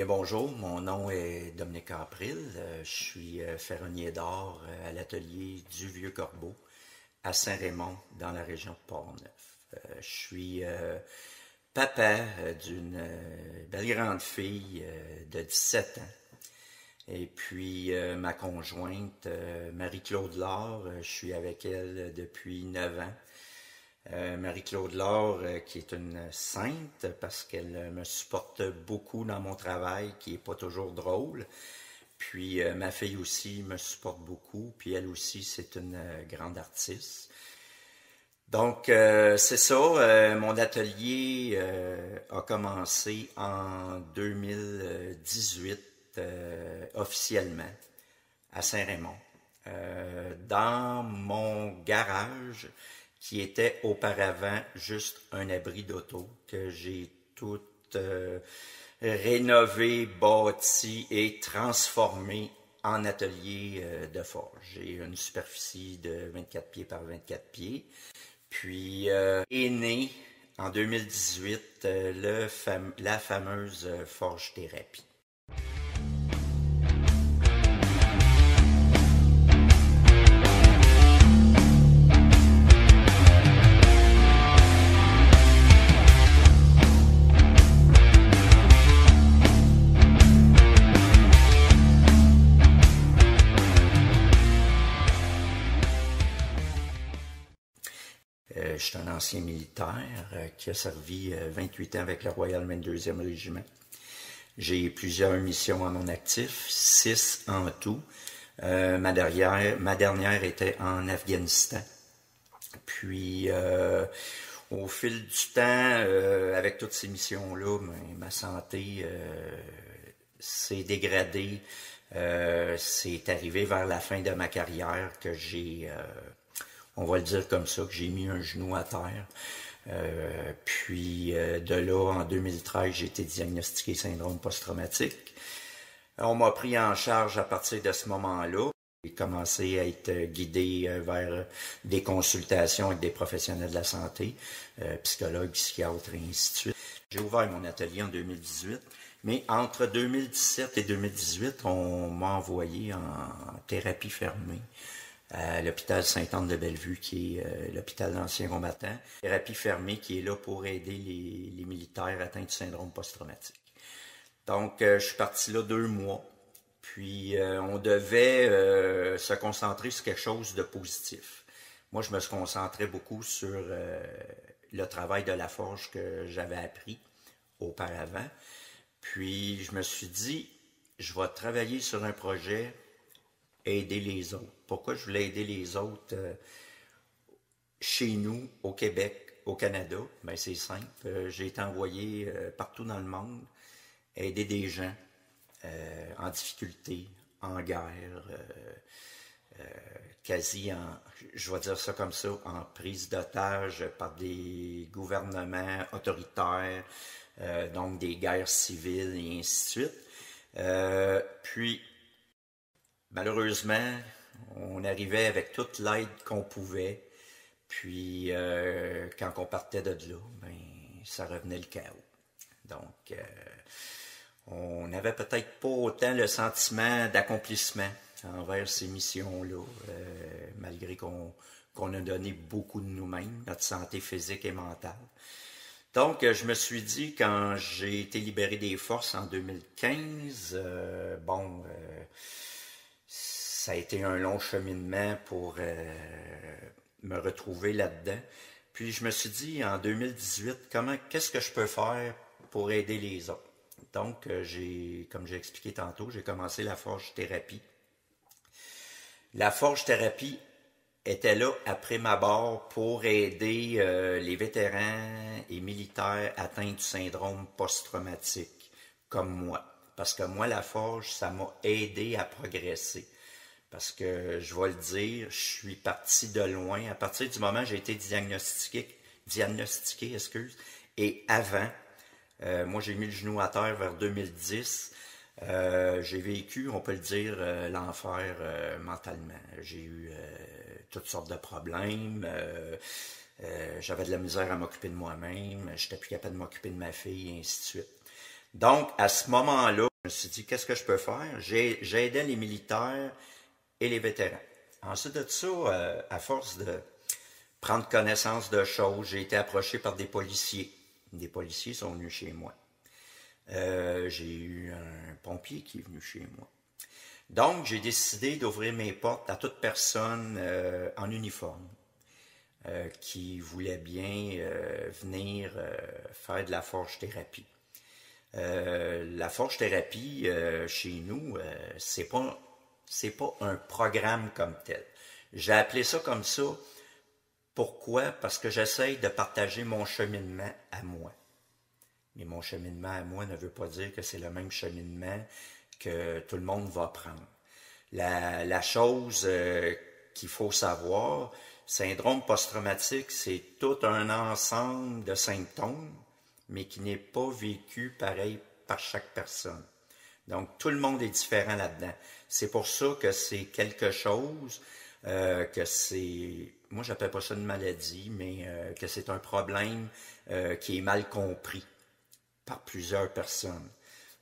Bien bonjour, mon nom est Dominique April, je suis ferronnier d'or à l'atelier du Vieux-Corbeau à Saint-Raymond dans la région de Port-Neuf. Je suis papa d'une belle grande fille de 17 ans. Et puis ma conjointe, Marie-Claude Laure, je suis avec elle depuis 9 ans. Marie-Claude Laure, qui est une sainte parce qu'elle me supporte beaucoup dans mon travail, qui n'est pas toujours drôle. Puis ma fille aussi me supporte beaucoup, puis elle aussi, c'est une grande artiste. Donc, c'est ça, mon atelier a commencé en 2018 officiellement à Saint-Raymond. Dans mon garage, qui était auparavant juste un abri d'auto, que j'ai tout rénové, bâti et transformé en atelier de forge. J'ai une superficie de 24 pieds par 24 pieds. Puis est née en 2018 la fameuse forge thérapie. Je suis un ancien militaire qui a servi 28 ans avec le Royal 22e Régiment. J'ai plusieurs missions à mon actif, 6 en tout. Ma dernière était en Afghanistan. Puis, au fil du temps, avec toutes ces missions-là, ma santé s'est dégradée. C'est arrivé vers la fin de ma carrière que j'ai... on va le dire comme ça, que j'ai mis un genou à terre. Puis de là, en 2013, j'ai été diagnostiqué syndrome post-traumatique. On m'a pris en charge à partir de ce moment-là. J'ai commencé à être guidé vers des consultations avec des professionnels de la santé, psychologues, psychiatres et ainsi de suite. J'ai ouvert mon atelier en 2018, mais entre 2017 et 2018, on m'a envoyé en thérapie fermée à l'hôpital Sainte-Anne-de-Bellevue, qui est l'hôpital d'anciens combattants. Thérapie fermée qui est là pour aider les militaires atteints du syndrome post-traumatique. Donc, je suis parti là 2 mois. Puis, on devait se concentrer sur quelque chose de positif. Moi, je me suis concentré beaucoup sur le travail de la forge que j'avais appris auparavant. Puis, je me suis dit, je vais travailler sur un projet aider les autres. Pourquoi je voulais aider les autres chez nous, au Québec, au Canada? Ben, c'est simple. J'ai été envoyé partout dans le monde aider des gens en difficulté, en guerre, quasi en, je vais dire ça comme ça, en prise d'otage par des gouvernements autoritaires, donc des guerres civiles et ainsi de suite. Puis, malheureusement, on arrivait avec toute l'aide qu'on pouvait, puis quand on partait de là, ben, ça revenait le chaos. Donc, on n'avait peut-être pas autant le sentiment d'accomplissement envers ces missions-là, malgré qu'on a donné beaucoup de nous-mêmes, notre santé physique et mentale. Donc, je me suis dit, quand j'ai été libéré des forces en 2015, ça a été un long cheminement pour me retrouver là-dedans. Puis je me suis dit en 2018, qu'est-ce que je peux faire pour aider les autres? Donc, comme j'ai expliqué tantôt, j'ai commencé la forge thérapie. La forge thérapie était là après ma barre pour aider les vétérans et militaires atteints du syndrome post-traumatique, comme moi. Parce que moi, la forge, ça m'a aidé à progresser. Parce que, je vais le dire, je suis parti de loin. À partir du moment où j'ai été diagnostiqué, et avant, moi j'ai mis le genou à terre vers 2010. J'ai vécu, on peut le dire, l'enfer mentalement. J'ai eu toutes sortes de problèmes. J'avais de la misère à m'occuper de moi-même. J'étais plus capable de m'occuper de ma fille, et ainsi de suite. Donc, à ce moment-là, Je me suis dit, qu'est-ce que je peux faire? J'aidais les militaires et les vétérans. Ensuite de ça, à force de prendre connaissance de choses, j'ai été approché par des policiers. Des policiers sont venus chez moi. J'ai eu un pompier qui est venu chez moi. Donc, j'ai décidé d'ouvrir mes portes à toute personne en uniforme qui voulait bien venir faire de la forge-thérapie. La forge-thérapie, chez nous, c'est pas un programme comme tel. J'ai appelé ça comme ça. Pourquoi? Parce que j'essaye de partager mon cheminement à moi. Mais mon cheminement à moi ne veut pas dire que c'est le même cheminement que tout le monde va prendre. La chose qu'il faut savoir, syndrome post-traumatique, c'est tout un ensemble de symptômes, mais qui n'est pas vécu pareil par chaque personne. Donc, tout le monde est différent là-dedans. C'est pour ça que c'est quelque chose que c'est... Moi, j'appelle pas ça une maladie, mais que c'est un problème qui est mal compris par plusieurs personnes.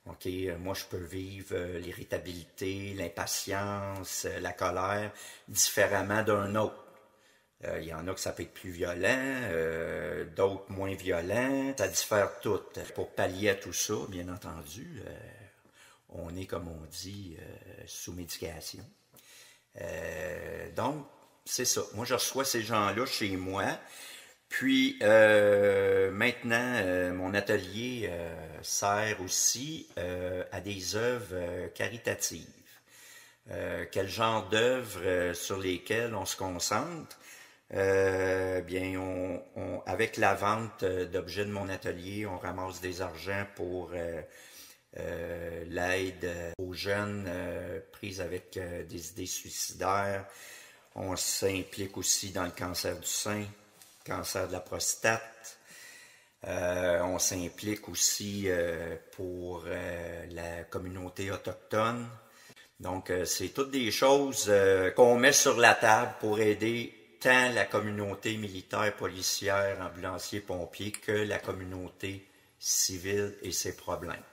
OK, moi, je peux vivre l'irritabilité, l'impatience, la colère différemment d'un autre. Il y en a que ça peut être plus violent, d'autres moins violents. Ça diffère tout. Pour pallier à tout ça, bien entendu, on est, comme on dit, sous médication. Donc, c'est ça. Moi, je reçois ces gens-là chez moi. Puis, maintenant, mon atelier sert aussi à des œuvres caritatives. Quel genre d'œuvres sur lesquelles on se concentre? Bien, avec la vente d'objets de mon atelier, on ramasse des argents pour l'aide aux jeunes prises avec des idées suicidaires. On s'implique aussi dans le cancer du sein, cancer de la prostate. On s'implique aussi pour la communauté autochtone. Donc, c'est toutes des choses qu'on met sur la table pour aider tant la communauté militaire, policière, ambulancier, pompier que la communauté civile et ses problèmes.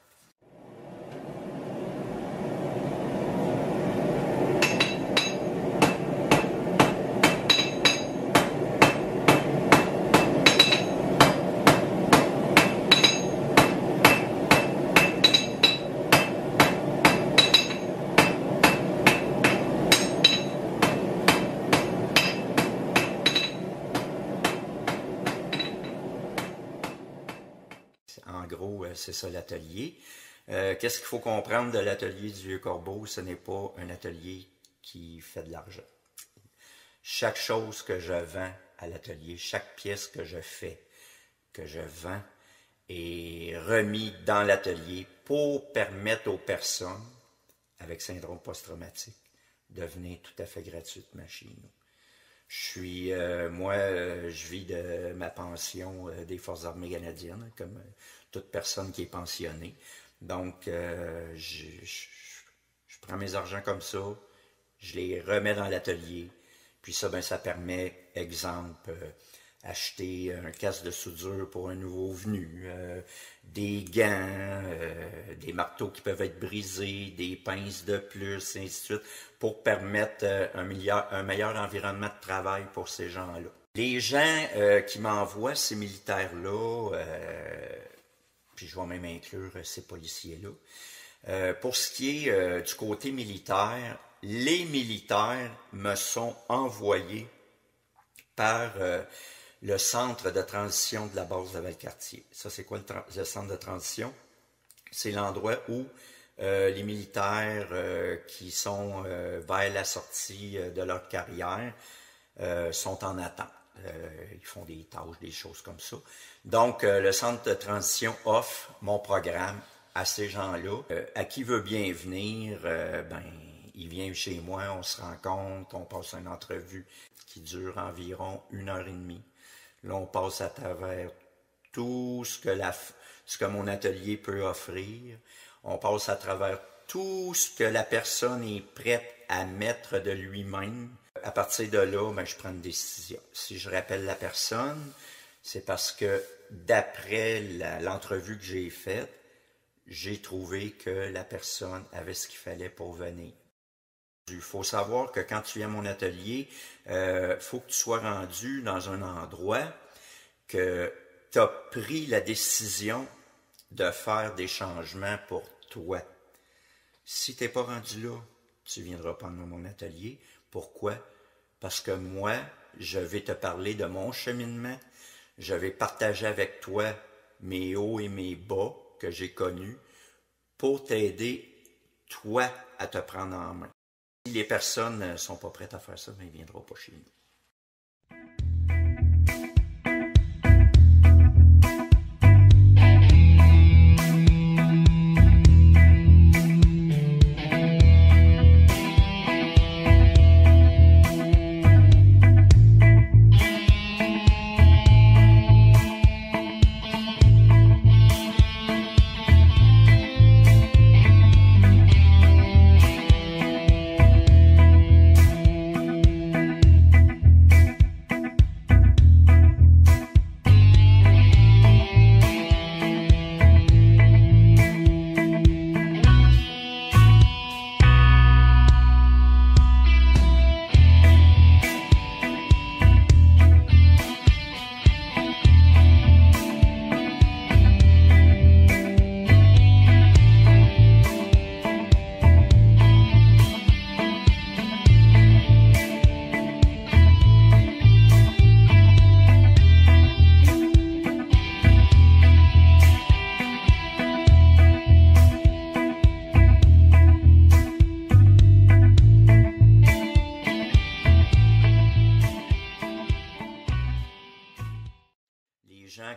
En gros, c'est ça l'atelier. Qu'est-ce qu'il faut comprendre de l'atelier du Vieux-Corbeau? Ce n'est pas un atelier qui fait de l'argent. Chaque chose que je vends à l'atelier, chaque pièce que je fais, que je vends, est remis dans l'atelier pour permettre aux personnes avec syndrome post-traumatique de venir tout à fait gratuitement chez nous. Je vis de ma pension des Forces armées canadiennes, comme toute personne qui est pensionnée. Donc, je prends mes argents comme ça, je les remets dans l'atelier, puis ça, ben, ça permet, exemple, acheter un casque de soudure pour un nouveau venu, des gants, des marteaux qui peuvent être brisés, des pinces de plus, et ainsi de suite, pour permettre un meilleur environnement de travail pour ces gens-là. Les gens qui m'envoient ces militaires-là, puis je vais même inclure ces policiers-là, pour ce qui est du côté militaire, les militaires me sont envoyés par le centre de transition de la base de Valcartier. Ça, c'est quoi le centre de transition? C'est l'endroit où les militaires qui sont vers la sortie de leur carrière sont en attente. Ils font des tâches, des choses comme ça. Donc, le centre de transition offre mon programme à ces gens-là. À qui veut bien venir, il vient chez moi, on se rencontre, on passe une entrevue qui dure environ 1h30. Là, on passe à travers tout ce que mon atelier peut offrir. On passe à travers tout ce que la personne est prête à mettre de lui-même. À partir de là, je prends une décision. Si je rappelle la personne, c'est parce que d'après l'entrevue que j'ai faite, j'ai trouvé que la personne avait ce qu'il fallait pour venir. Il faut savoir que quand tu viens à mon atelier, faut que tu sois rendu dans un endroit que tu as pris la décision de faire des changements pour toi. Si tu n'es pas rendu là, tu ne viendras pas dans mon atelier. Pourquoi? Parce que moi, je vais te parler de mon cheminement. Je vais partager avec toi mes hauts et mes bas que j'ai connus pour t'aider, toi, à te prendre en main. Si les personnes ne sont pas prêtes à faire ça, ben, ils ne viendront pas chez nous.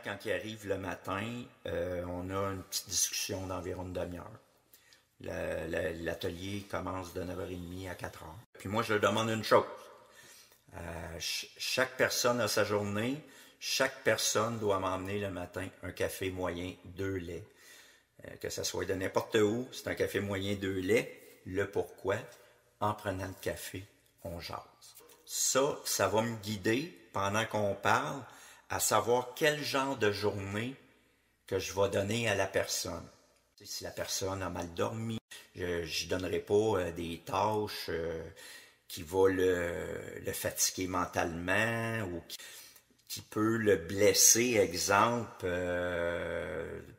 Quand ils arrivent le matin, on a une petite discussion d'environ une demi-heure. L'atelier commence de 9h30 à 4h. Puis moi, je leur demande une chose. Chaque personne a sa journée. Chaque personne doit m'emmener le matin un café moyen, 2 laits. Que ce soit de n'importe où, c'est un café moyen, 2 laits. Le pourquoi, en prenant le café, on jase. Ça va me guider pendant qu'on parle à savoir quel genre de journée que je vais donner à la personne. Si la personne a mal dormi, je ne donnerai pas des tâches qui vont le fatiguer mentalement ou qui peut le blesser, exemple,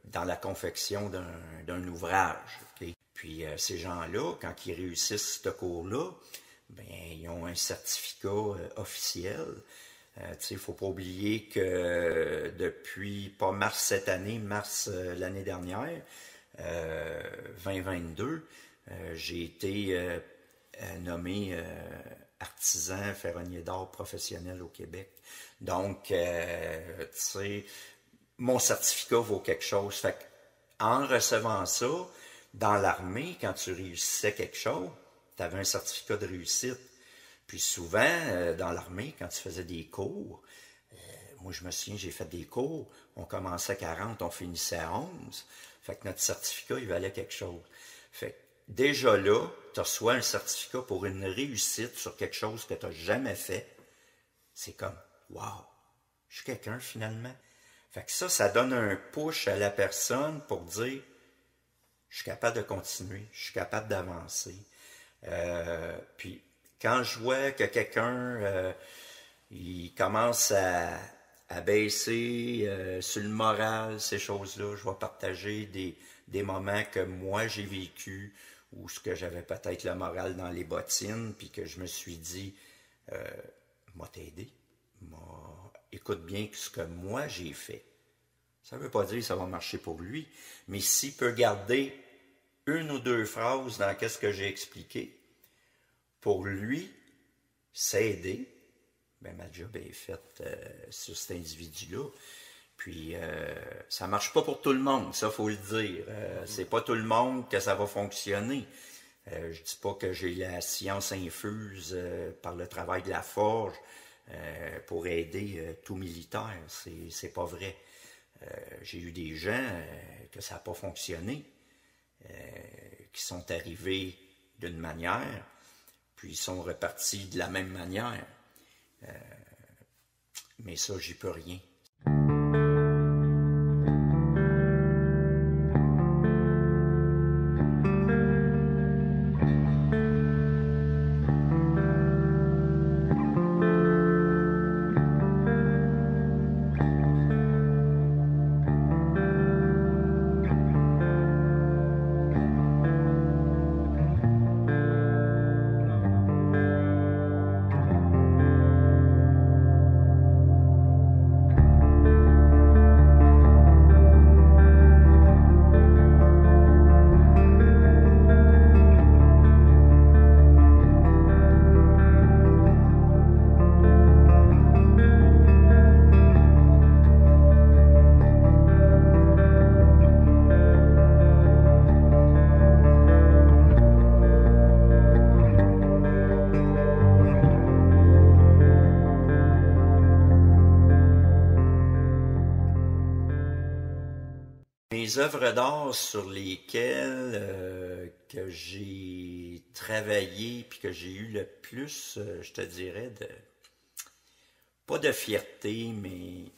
dans la confection d'un ouvrage. Okay? Puis ces gens-là, quand ils réussissent ce cours-là, ben, ils ont un certificat officiel. Il ne faut pas oublier que depuis, pas mars cette année, mars l'année dernière, 2022, j'ai été nommé artisan ferronnier d'art professionnel au Québec. Donc, mon certificat vaut quelque chose. Fait en recevant ça, dans l'armée, quand tu réussissais quelque chose, tu avais un certificat de réussite. Puis souvent, dans l'armée, quand tu faisais des cours, moi je me souviens, j'ai fait des cours, on commençait à 40, on finissait à 11. Fait que notre certificat, il valait quelque chose. Fait que déjà là, tu reçois un certificat pour une réussite sur quelque chose que tu n'as jamais fait. C'est comme, wow, je suis quelqu'un finalement. Fait que ça donne un push à la personne pour dire, je suis capable de continuer, je suis capable d'avancer. Puis, quand je vois que quelqu'un il commence à baisser sur le moral, ces choses-là, je vais partager des moments que moi j'ai vécu où ce que j'avais peut-être le moral dans les bottines, puis que je me suis dit, m'a t'aider, écoute bien ce que moi j'ai fait. Ça ne veut pas dire que ça va marcher pour lui, mais s'il peut garder une ou deux phrases dans ce que j'ai expliqué, pour lui, s'aider, ben ma job est faite sur cet individu-là. Puis, ça ne marche pas pour tout le monde, ça, il faut le dire. C'est pas tout le monde que ça va fonctionner. Je dis pas que j'ai la science infuse par le travail de la forge pour aider tout militaire. C'est pas vrai. J'ai eu des gens que ça n'a pas fonctionné, qui sont arrivés d'une manière, puis ils sont repartis de la même manière. Mais ça, j'y peux rien. Les œuvres d'art sur lesquelles que j'ai travaillé puis que j'ai eu le plus, je te dirais, pas de fierté, mais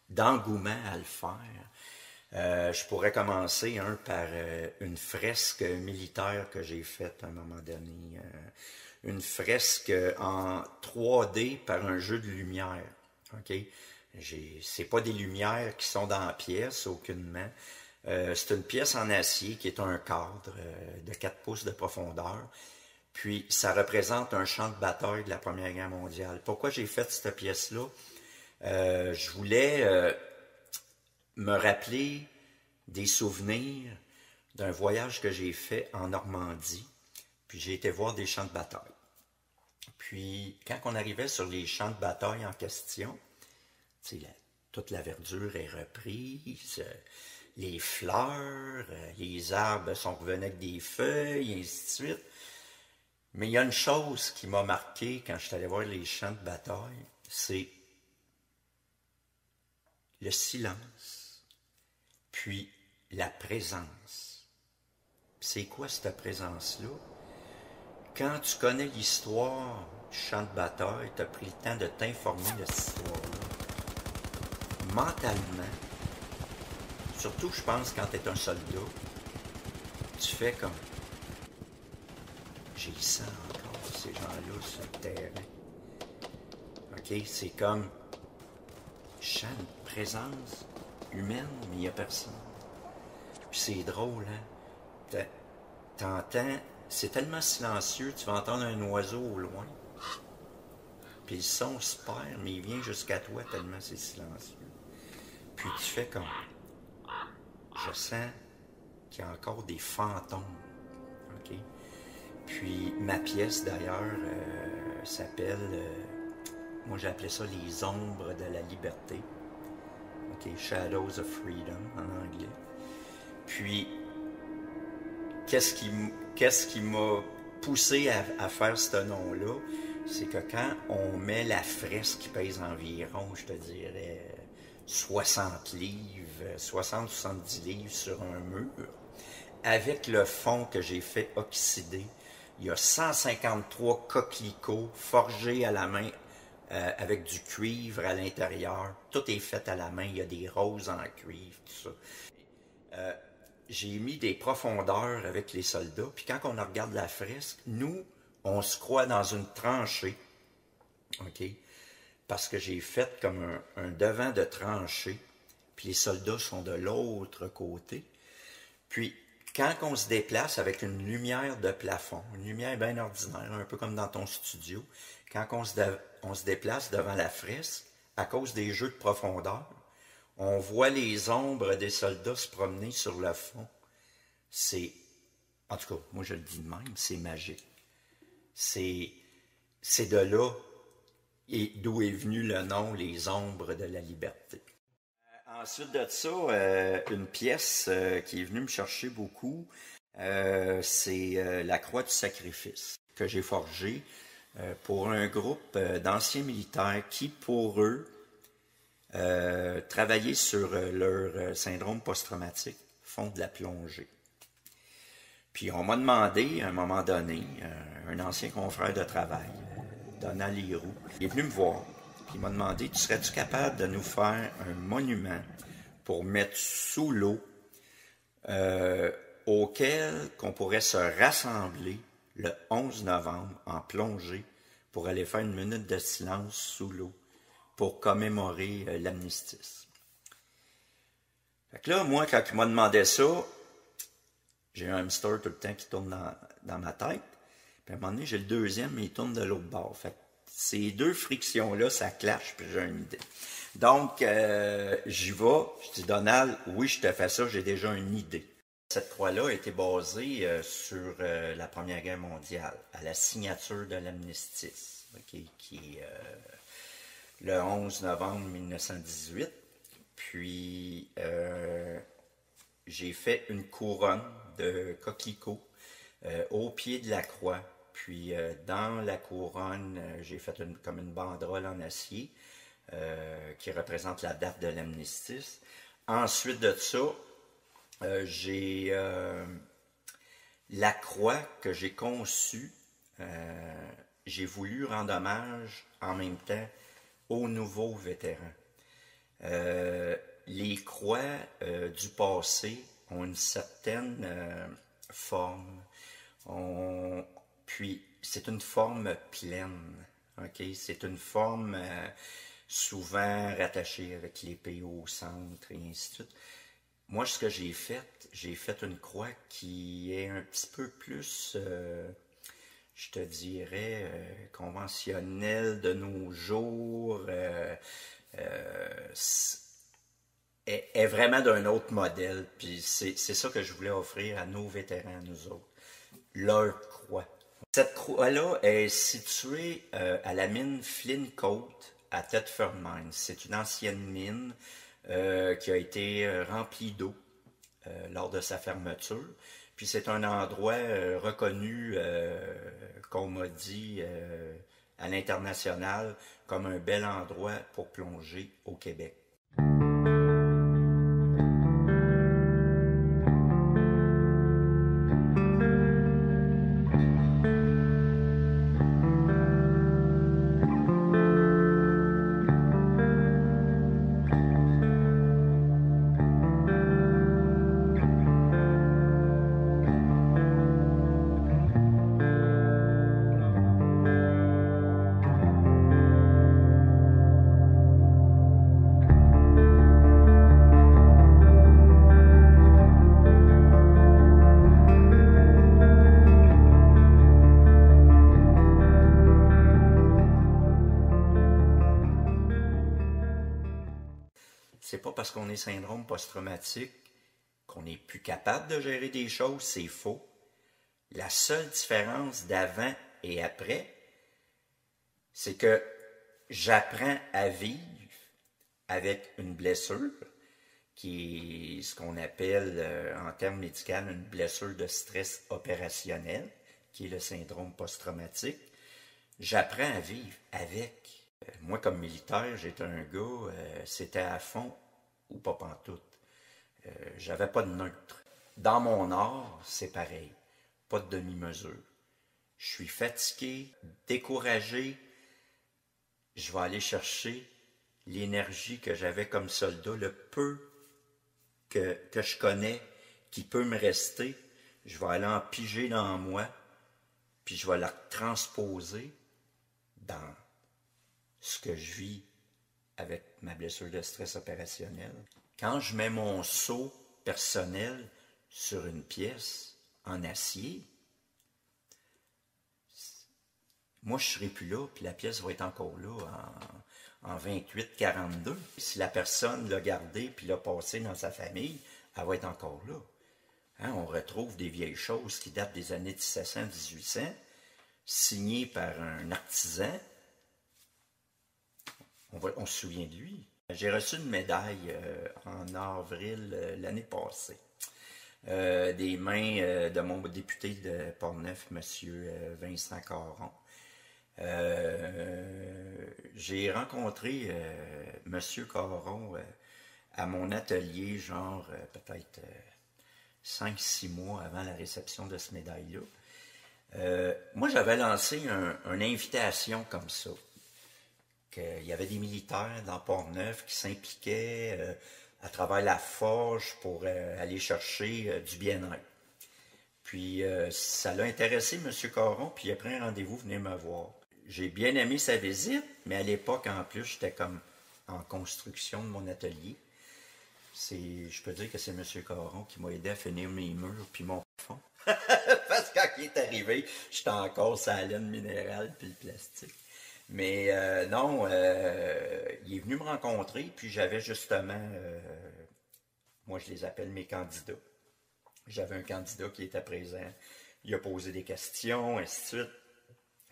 d'engouement à le faire. Je pourrais commencer par une fresque militaire que j'ai faite à un moment donné. Une fresque en 3D par un jeu de lumière. OK? C'est pas des lumières qui sont dans la pièce, aucunement. C'est une pièce en acier qui est un cadre de 4 pouces de profondeur. Puis, ça représente un champ de bataille de la Première Guerre mondiale. Pourquoi j'ai fait cette pièce-là? Je voulais me rappeler des souvenirs d'un voyage que j'ai fait en Normandie. Puis, j'ai été voir des champs de bataille. Puis, quand on arrivait sur les champs de bataille en question, toute la verdure est reprise, les fleurs, les arbres sont revenus avec des feuilles, et ainsi de suite. Mais il y a une chose qui m'a marqué quand je suis allé voir les champs de bataille, c'est le silence, puis la présence. C'est quoi cette présence-là? Quand tu connais l'histoire du champ de bataille, tu as pris le temps de t'informer de cette histoire-là. Mentalement, surtout je pense quand tu es un soldat, tu fais comme j'ai le sang encore, ces gens-là sur le terrain. OK? C'est comme je sens une présence humaine, mais il n'y a personne. Puis c'est drôle, hein? T'entends, c'est tellement silencieux, tu vas entendre un oiseau au loin. Puis le son se perd, mais il vient jusqu'à toi tellement c'est silencieux. Puis tu fais comme, je sens qu'il y a encore des fantômes. OK? Puis ma pièce d'ailleurs s'appelle, moi j'ai appelé ça les ombres de la liberté. OK? Shadows of Freedom en anglais. Puis, qu'est-ce qui m'a poussé à faire ce nom-là? C'est que quand on met la fresque qui pèse environ, je te dirais, 60 livres, 60-70 livres sur un mur, avec le fond que j'ai fait oxyder, il y a 153 coquelicots forgés à la main avec du cuivre à l'intérieur. Tout est fait à la main, il y a des roses en cuivre, tout ça. J'ai mis des profondeurs avec les soldats, puis quand on regarde la fresque, nous, on se croit dans une tranchée, OK? Parce que j'ai fait comme un devant de tranchée, puis les soldats sont de l'autre côté. Puis, quand on se déplace avec une lumière de plafond, une lumière bien ordinaire, un peu comme dans ton studio, quand on se déplace devant la fresque, à cause des jeux de profondeur, on voit les ombres des soldats se promener sur le fond. En tout cas, moi je le dis de même, c'est magique. C'est de là et d'où est venu le nom Les Ombres de la Liberté. Ensuite de ça, une pièce qui est venue me chercher beaucoup, c'est la Croix du Sacrifice que j'ai forgée pour un groupe d'anciens militaires qui, pour eux, travailler sur leur syndrome post-traumatique, font de la plongée. Puis on m'a demandé, à un moment donné, un ancien confrère de travail, Donald Leroux, il est venu me voir, puis il m'a demandé, tu serais-tu capable de nous faire un monument pour mettre sous l'eau auquel qu'on pourrait se rassembler le 11 novembre en plongée pour aller faire une minute de silence sous l'eau, pour commémorer l'amnistie. Fait que là, moi, quand il m'a demandé ça, j'ai un hamster tout le temps qui tourne dans ma tête. Puis à un moment donné, j'ai le deuxième, mais il tourne de l'autre bord. Fait que ces deux frictions-là, ça clash, puis j'ai une idée. Donc, j'y vais. Je dis, Donald, oui, je te fais ça, j'ai déjà une idée. Cette croix-là a été basée sur la Première Guerre mondiale, à la signature de l'amnistie, okay, qui est le 11 novembre 1918. Puis, j'ai fait une couronne de coquelicots au pied de la croix. Puis, dans la couronne, j'ai fait comme une banderole en acier qui représente la date de l'amnistie. Ensuite de ça, j'ai la croix que j'ai conçue. J'ai voulu rendre hommage en même temps aux nouveaux vétérans. Les croix du passé ont une certaine forme. Puis, c'est une forme pleine. Okay? C'est une forme souvent rattachée avec l'épée au centre et ainsi de suite. Moi, ce que j'ai fait une croix qui est un petit peu plus, je te dirais, conventionnelle de nos jours. Est vraiment d'un autre modèle. Puis c'est ça que je voulais offrir à nos vétérans, à nous autres. Leur croix. Cette croix-là est située à la mine Flynn Coat à Thetford Mines. C'est une ancienne mine qui a été remplie d'eau lors de sa fermeture. Puis c'est un endroit reconnu, qu'on m'a dit à l'international, comme un bel endroit pour plonger au Québec. C'est pas parce qu'on est syndrome post-traumatique qu'on n'est plus capable de gérer des choses, c'est faux. La seule différence d'avant et après, c'est que j'apprends à vivre avec une blessure, qui est ce qu'on appelle en termes médicaux une blessure de stress opérationnel, qui est le syndrome post-traumatique. J'apprends à vivre avec. Moi, comme militaire, j'étais un gars, c'était à fond ou pas pantoute. J'avais pas de neutre. Dans mon art, c'est pareil. Pas de demi-mesure. Je suis fatigué, découragé. Je vais aller chercher l'énergie que j'avais comme soldat, le peu que je connais, qui peut me rester. Je vais aller en piger dans moi, puis je vais la transposer dans ce que je vis avec ma blessure de stress opérationnel. Quand je mets mon seau personnel sur une pièce en acier, moi je ne serai plus là, puis la pièce va être encore là en 28-42. Si la personne l'a gardée puis l'a passée dans sa famille, elle va être encore là. Hein, on retrouve des vieilles choses qui datent des années 1700-1800, signées par un artisan. On se souvient de lui. J'ai reçu une médaille en avril l'année passée des mains de mon député de Portneuf, M. Vincent Caron. J'ai rencontré M. Caron à mon atelier, genre peut-être 5-6 mois avant la réception de cette médaille-là. Moi, j'avais lancé une invitation comme ça. Il y avait des militaires dans Portneuf qui s'impliquaient à travers la forge pour aller chercher du bien-être. Puis ça l'a intéressé M. Caron, puis il a pris un rendez-vous, venez me voir. J'ai bien aimé sa visite, mais à l'époque, en plus, j'étais comme en construction de mon atelier. Je peux dire que c'est M. Caron qui m'a aidé à finir mes murs puis mon fond. Parce que quand il est arrivé, j'étais encore sur la laine minérale puis le plastique. Mais non, il est venu me rencontrer, puis j'avais justement, moi je les appelle mes candidats. J'avais un candidat qui était présent, il a posé des questions, ainsi de suite.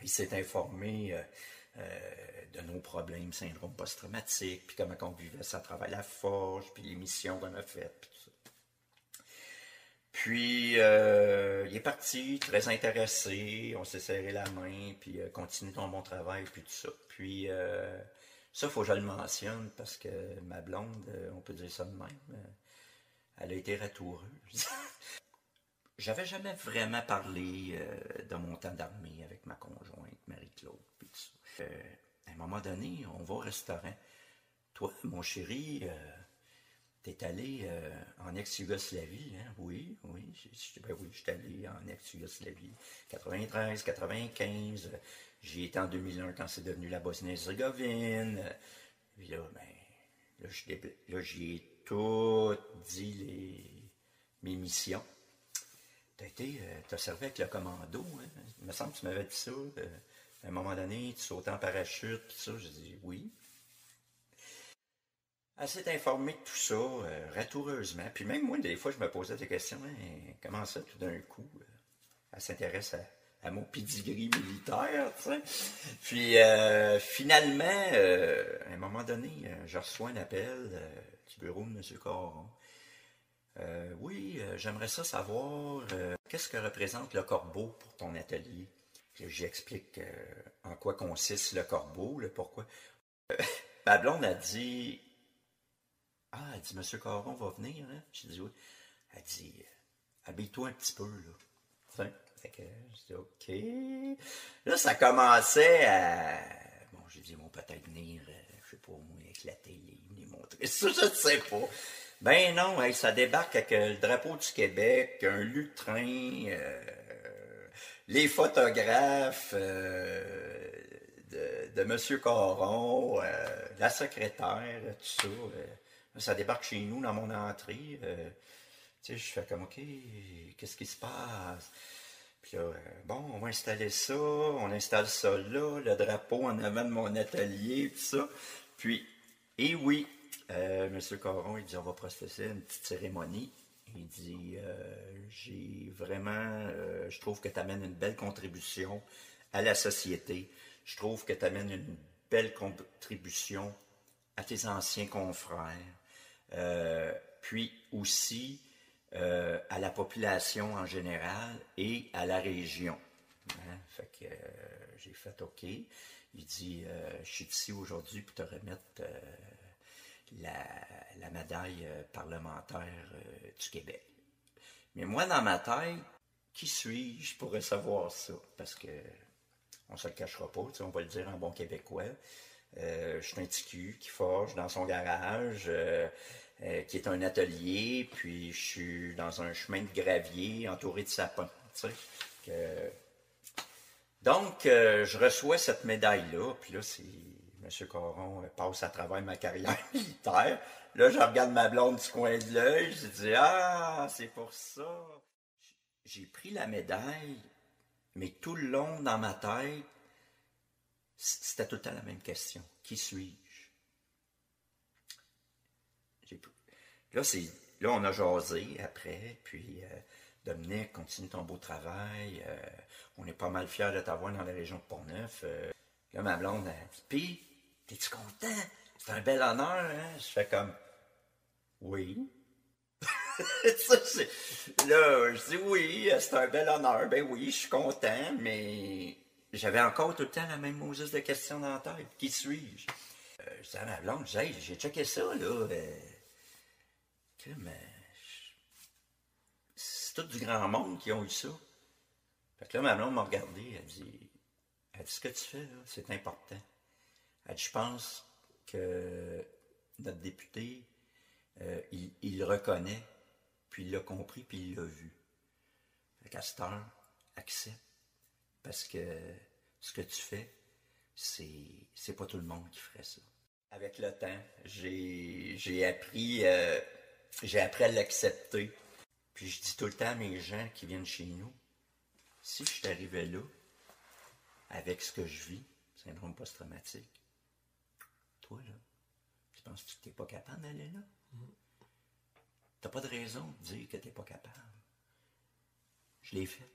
Il s'est informé de nos problèmes, syndrome post-traumatique, puis comment on vivait ça à travers la forge, puis les missions qu'on a faites, puis tout ça. Puis, il est parti, très intéressé, on s'est serré la main, puis continue ton bon travail, puis tout ça. Puis, ça, il faut que je le mentionne, parce que ma blonde, on peut dire ça de même, elle a été ratoureuse. J'avais jamais vraiment parlé de mon temps d'armée avec ma conjointe, Marie-Claude, puis tout ça. À un moment donné, on va au restaurant. Toi, mon chéri, t'es allé en ex-Yougoslavie, hein? Oui, oui, oui, je suis allé en ex-Yougoslavie. 93, 95, j'y étais en 2001 quand c'est devenu la Bosnie-Herzégovine. Puis là, ben, là, j'y ai tout dit mes missions. T'as servi avec le commando, hein? Il me semble que tu m'avais dit ça. À un moment donné, tu sautais en parachute, tout ça. J'ai dit oui. Elle s'est informée de tout ça, ratoureusement. Puis même moi, des fois, je me posais des questions. Hein, comment ça, tout d'un coup, elle s'intéresse à mon pedigree militaire, tu sais. Puis finalement, à un moment donné, je reçois un appel du bureau de M. Caron. Oui, j'aimerais ça savoir qu'est-ce que représente le corbeau pour ton atelier. J'explique en quoi consiste le corbeau, le pourquoi. Ma blonde a dit, elle dit, Monsieur Caron va venir, hein? J'ai dit oui. Elle dit, habille-toi un petit peu, là. Enfin, fait que je dis OK. Là, ça commençait à. Bon, j'ai dit, ils vont peut-être venir, je sais pas, moi, éclater les montrer. Ça, je ne sais pas. Ben non, hey, ça débarque avec le drapeau du Québec, un lutrin, les photographes de M. Caron, la secrétaire, tout ça. Ça débarque chez nous dans mon entrée. Tu sais, je fais comme OK, qu'est-ce qui se passe? Puis là, bon, on va installer ça, on installe ça là, le drapeau en avant de mon atelier, tout ça. Puis, et oui, M. Caron, il dit, on va processer une petite cérémonie. Il dit, j'ai vraiment, je trouve que tu amènes une belle contribution à la société. Je trouve que tu amènes une belle contribution à tes anciens confrères. Puis aussi à la population en général et à la région. Hein? Fait que j'ai fait OK. Il dit, je suis ici aujourd'hui pour te remettre la médaille parlementaire du Québec. Mais moi, dans ma tête, qui suis-je pour recevoir ça? Parce que on ne se le cachera pas, on va le dire en bon québécois. Je suis un petit cul qui forge dans son garage, qui est un atelier, puis je suis dans un chemin de gravier entouré de sapins. Donc, je reçois cette médaille-là, puis là, M. Caron passe à travers ma carrière militaire. Là, je regarde ma blonde du coin de l'œil, je dis « Ah, c'est pour ça! » J'ai pris la médaille, mais tout le long dans ma tête, c'était tout le temps la même question. Qui suis-je? Là, on a jasé après, puis Dominique, continue ton beau travail. On est pas mal fiers de t'avoir dans la région de Portneuf. Là, ma blonde a dit, puis, t'es-tu content? C'est un bel honneur, hein? Je fais comme, oui. Là, je dis oui, c'est un bel honneur. Ben oui, je suis content, mais j'avais encore tout le temps la même Moses de questions dans la tête. Qui suis-je? Je dis à ma blonde, hey, j'ai checké ça, là. C'est tout du grand monde qui ont eu ça. Fait que là, ma blonde m'a regardé, elle dit, ce que tu fais, là, c'est important. Elle dit, je pense que notre député, il le reconnaît, puis il l'a compris, puis il l'a vu. Fait qu'à cette heure, accepte. Parce que ce que tu fais, c'est pas tout le monde qui ferait ça. Avec le temps, j'ai appris à l'accepter. Puis je dis tout le temps à mes gens qui viennent chez nous, si je suis arrivé là, avec ce que je vis, syndrome post-traumatique, toi là, tu penses que tu n'es pas capable d'aller là? T'as pas de raison de dire que tu n'es pas capable. Je l'ai fait.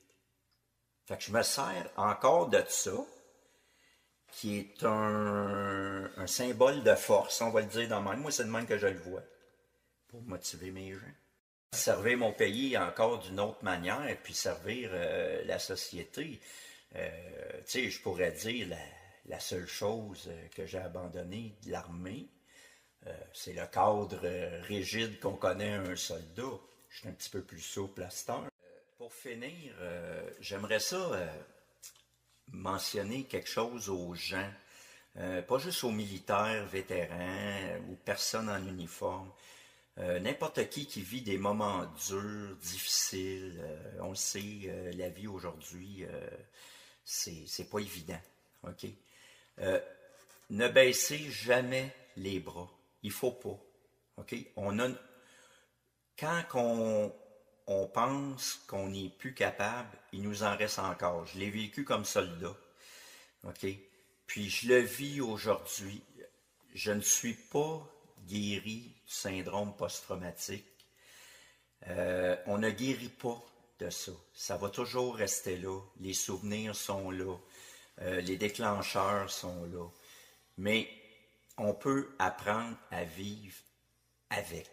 Fait que je me sers encore de ça, qui est un symbole de force, on va le dire dans le même. Moi, c'est de même que je le vois, pour motiver mes gens. Servir mon pays encore d'une autre manière, puis servir la société. Tu sais, je pourrais dire la seule chose que j'ai abandonnée de l'armée, c'est le cadre rigide qu'on connaît à un soldat. Je suis un petit peu plus souple à cette heure. Pour finir, j'aimerais ça mentionner quelque chose aux gens, pas juste aux militaires, vétérans ou personnes en uniforme. N'importe qui vit des moments durs, difficiles, on le sait, la vie aujourd'hui, c'est pas évident, ok? Ne baissez jamais les bras, il faut pas, ok? Quand on pense qu'on n'est plus capable, il nous en reste encore. Je l'ai vécu comme soldat, ok? Puis je le vis aujourd'hui. Je ne suis pas guéri du syndrome post-traumatique. On ne guérit pas de ça. Ça va toujours rester là. Les souvenirs sont là. Les déclencheurs sont là. Mais on peut apprendre à vivre avec.